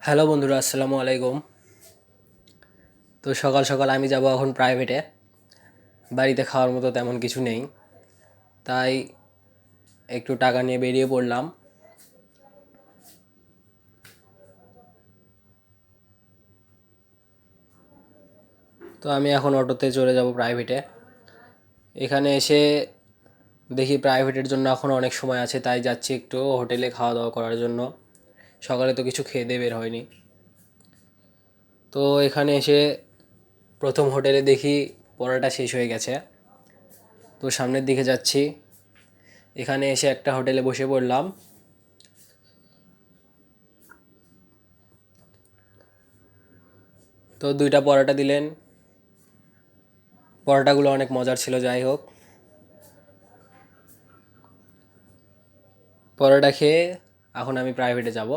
Hello বন্ধুরা, আসসালামু আলাইকুম। তো সকাল সকাল আমি যাব এখন প্রাইভেটে। বাড়িতে খাওয়ার মতো তেমন কিছু নেই, তাই একটু টাকা নিয়ে বেরিয়ে পড়লাম। তো আমি এখন অটোতে চলে যাব প্রাইভেটে। এখানে এসে দেখি প্রাইভেটের জন্য এখন অনেক সময় আছে, তাই যাচ্ছি একটু হোটেলে খাওয়া দাওয়া করার জন্য। সকালে তো কিছু খেয়ে দিয়ে বের হয়নি। তো এখানে এসে প্রথম হোটেলে দেখি পড়াটা শেষ হয়ে গেছে। তো সামনের দিকে যাচ্ছি। এখানে এসে একটা হোটেলে বসে পড়লাম। তো দুইটা পরোটা দিলেন। পরোটাগুলো অনেক মজার ছিল। যাই হোক, পরোটা খেয়ে এখন আমি প্রাইভেটে যাব।